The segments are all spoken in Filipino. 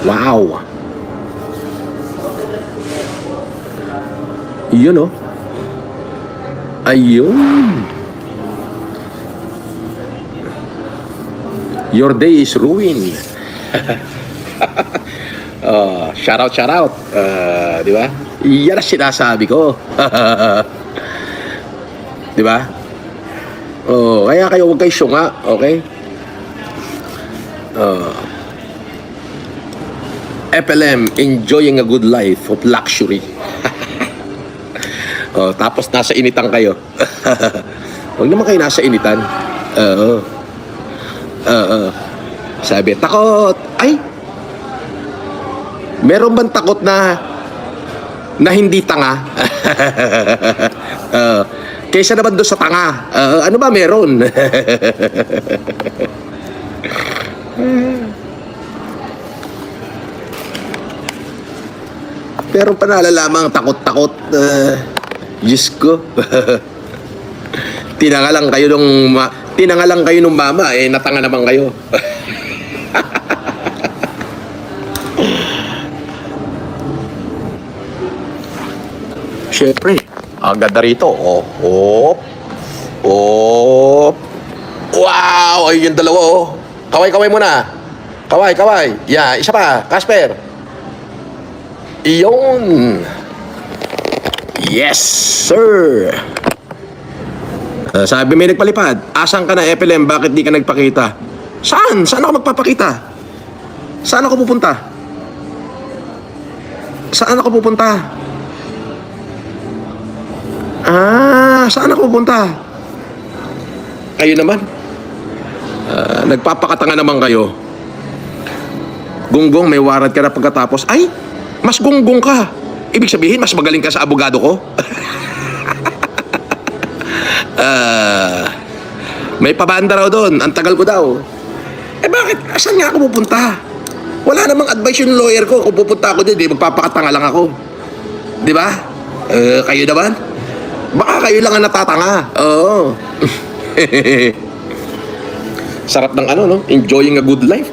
Wow. Yun, oh. Ayun. Your day is ruined. Shout out, shout out. Di ba? Yan ang sinasabi ko. Di ba? Kaya kayo huwag kayo syunga, okay? FLM, enjoying a good life of luxury. Tapos nasa initan kayo. Huwag naman kayo nasa initan. Sabi, takot. Ay, meron bang takot na hindi tanga? Kaysa naman doon sa tanga. Ano ba meron? Pero pa nalalamang takot-takot. Diyos ko. Tinanga lang kayo nung mama, natanga naman kayo. Siyempre, ang ganda rito. Wow! Ayun yung dalawa, oh. Kaway-kaway muna. Kaway. Yeah, isa pa. Casper. Iyon. Yes, sir. Sabi may nagpalipad. Asan ka na, FLM? Bakit di ka nagpakita? Saan? Saan ako magpapakita? Saan ako pupunta? Saan ako pupunta? Saan ako pupunta? Kayo naman. Nagpapakatanga naman kayo. Gunggong, may warrant ka na pagkatapos. Ay, mas gunggong ka. Ibig sabihin, mas magaling ka sa abogado ko? May pabanda raw doon. Ang tagal ko daw. Bakit? Saan nga ako pupunta? Wala namang advice yung lawyer ko. Kung pupunta ako din, magpapakatanga lang ako. Di ba? Kayo naman? Baka kayo lang ang natatanga. Oo. Sarap ng no? Enjoying a good life.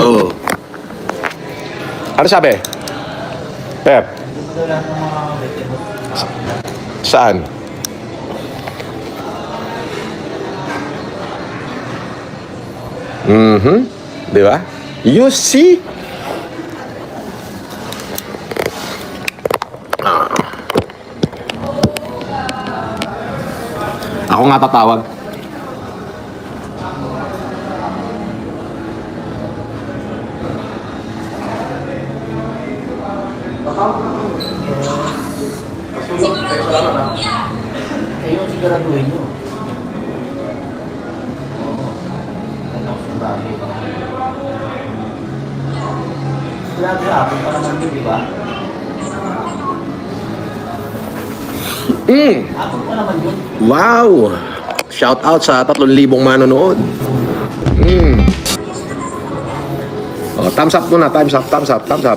Oo. Ano sabi? Pep? Saan? Di ba? You see? Ako nga tatawag. Ayun, siguraduhin nyo. Grabe pa naman yun, di ba? Apot pa naman yun. Wow! Shout out sa 3,000 manonood. Thumbs up muna, thumbs up.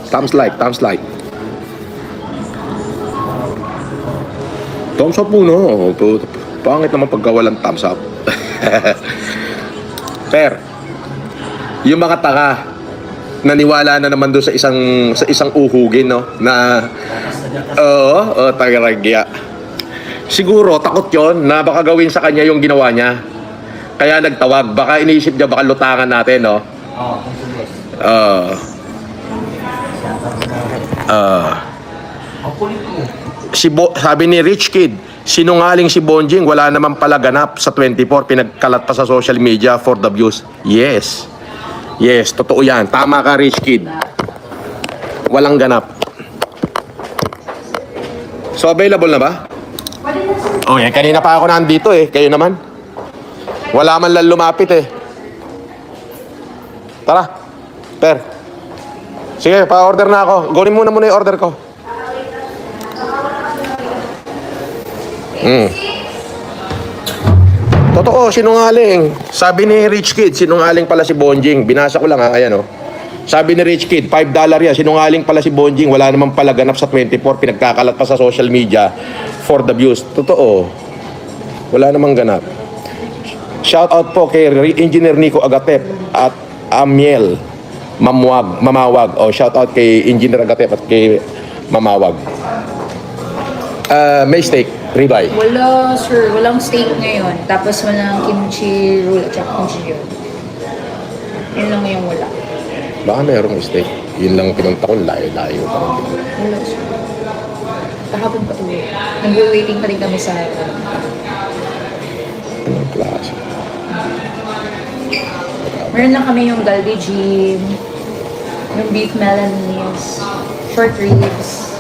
Thumbs like. Thumbs up muna. Pangit naman pagka walang thumbs up. Per, yung mga tanga, naniwala na naman doon sa isang uhugin, no? Na, tagaragya. Siguro, takot yon na baka gawin sa kanya yung ginawa niya. Kaya nagtawag. Baka iniisip niya, baka lutangan natin, no? Sabi ni Rich Kid, sinungaling si Bonjing, wala naman pala ganap sa 24, pinagkalat pa sa social media for the views. Yes, totoo yan. Tama ka, Rich Kid. Walang ganap. So, available na ba? Yan, kanina pa ako nandito Kayo naman? Wala man lang lumapit Tara, Per. Sige, pa-order na ako. Gawin muna yung order ko. Totoo, sinungaling. Sabi ni Rich Kid, sinungaling pala si Bonjing. Binasa ko lang ayan Sabi ni Rich Kid, $5 yan. Sinungaling pala si Bonjing. Wala naman pala ganap sa 24. Pinagkakalat pa sa social media for the views. Totoo. Wala namang ganap. Shout out po kay Engineer Nico Agatep at Amiel. Mamawag. O, shout out kay Engineer Agatep at kay Mamawag. May steak, ribeye. Wala, sir. Walang steak ngayon. Tapos walang kimchi roll at saka kimchi yun. Yun lang yung wala. Baka merong steak. Yun lang pinunta ko, layo-layo pa rin. Wala, sir. Kahapon pa uwi. Nag-waiting pa rin kami sa... Anong klase? Meron lang kami yung galbi gym, yung beef Milanese, short ribs.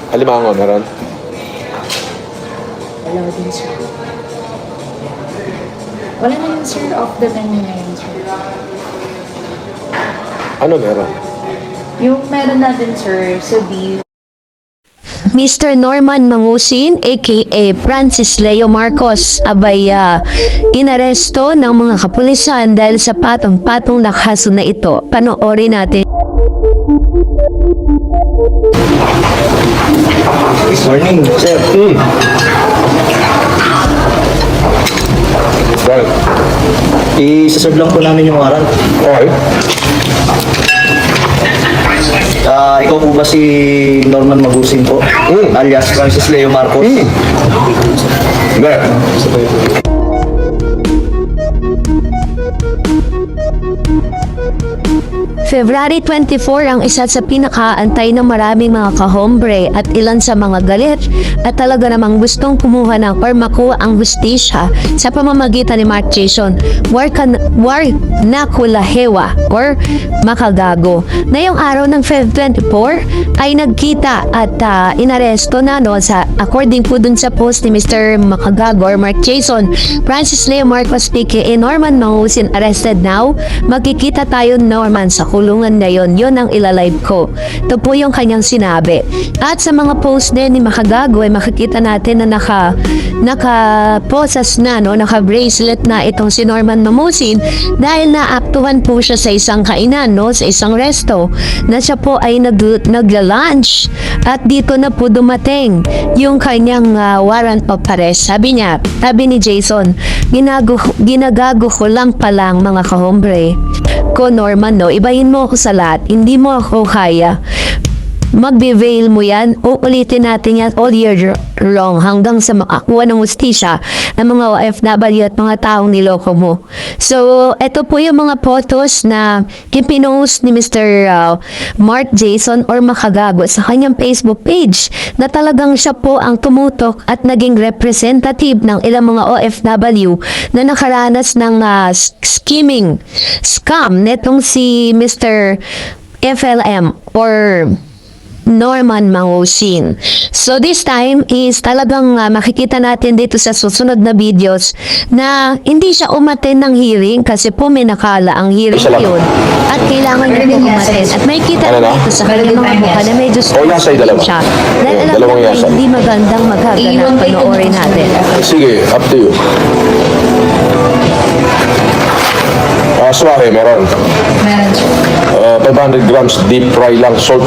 Alimango, meron? Wala din, sir. Wala na yun, sir. Off the menu na yun, sir. Ano meron? Yung meron natin, sir, sa beef. Mr. Norman Mangusin, aka Francis Leo Marcos, abay inaresto ng mga kapulisan dahil sa patong-patong na kaso na ito. Panoorin natin. Morning, sir. Right. I-serve lang po namin yung warrant. Okay. Ikaw po ba si Norman Magusin po? Alias Francis Leo Marcos? Hindi. February 24 ang isa sa pinakaantay ng maraming mga kahombre at ilan sa mga galit at talaga namang gustong kumuha ng or makuha ang hustisya sa pamamagitan ni Mark Jason war nakulahewa or makagago. Ngayong araw ng Feb 24 ay nagkita at inaresto na sa according po dun sa post ni Mr. Makagago or Mark Jason, Francis Leo Marcos aka Norman Mangusin arrested now. Magkikita tayo Norman sa kulungan ngayon. Yun ang ilalive ko. Ito po yung kanyang sinabi. At sa mga post din ni Makagago ay makikita natin na naka-posas na, naka-bracelet na itong si Norman Mangusin dahil naaktuhan po siya sa isang kainan, sa isang resto na siya po ay nagla-lunch at dito na po dumating yung kanyang warrant of arrest. Sabi ni Jason, ginagago ko lang palang mga kahombre ko Norman, ibahin mo ako sa lahat, hindi mo ako kaya. Magbe-veil mo yan, uulitin natin yan all year long hanggang sa makakuha ng hustisya ng mga OFW at mga taong niloko mo. So, ito po yung mga photos na ipinost ni Mr. Mark Jason or Makagago sa kanyang Facebook page na talagang siya po ang tumutok at naging representative ng ilang mga OFW na nakaranas ng scam netong si Mr. FLM or Norman Mangusin. So this time is talagang makikita natin dito sa susunod na videos na hindi siya umaten ng hearing kasi po may nakala ang hearing yun at kailangan niya po umaten at may kita Ano na? dito sa kanyang mga mukha na medyo yasay, dalawa. siya dahil alam Dalawang niya yasay. hindi magandang maghaganap. Panoorin natin. Sige, up to you. Suwahe, meron. Meron, 500 grams deep fry lang, salt.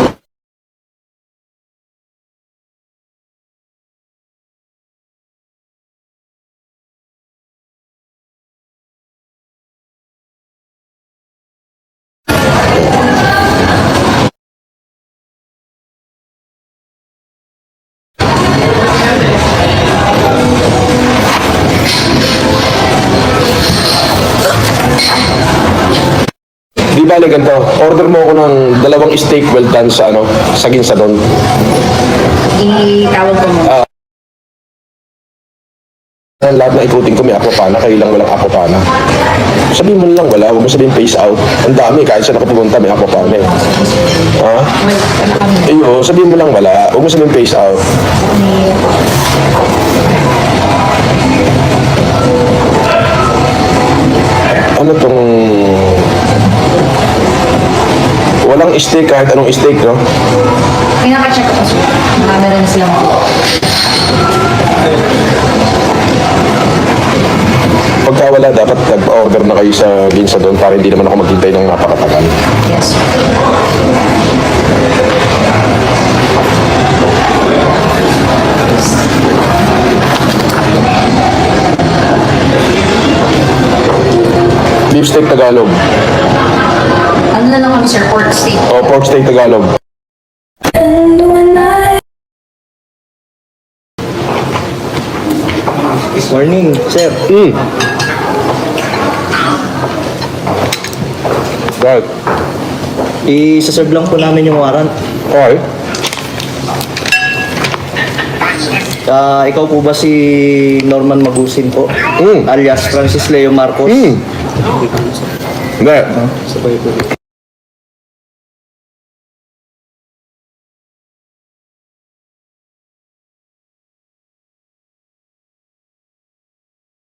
Di bale ganito, order mo ako ng 2 steak well done sa sa Ginsadon. itawag ko mo. Lahat na ikutin ko may aquapana, kayo lang walang aquapana. Sabihin mo lang wala, huwag mo sabihin face out. Ang dami, kahit saan nakapupunta may aquapana eh. Ha? Iyo, sabihin mo lang wala, huwag mo sabihin face out. Ano tong... Walang steak kahit anong steak, no? Pinaka-check ko pa, sir. Meron na silang Pagka wala, dapat nag-order na kayo sa Ginsadon para hindi naman ako maghintay ng napakatagal. yes. Beef steak Tagalog. Ano na lang kami, sir? Pork steak. O, pork steak Tagalog. Morning, sir. Right. I-serve lang po namin yung warrant. Okay. Ikaw po ba si Norman Magusin po? Alias Francis Leo Marcos? Hindi. Sabay po.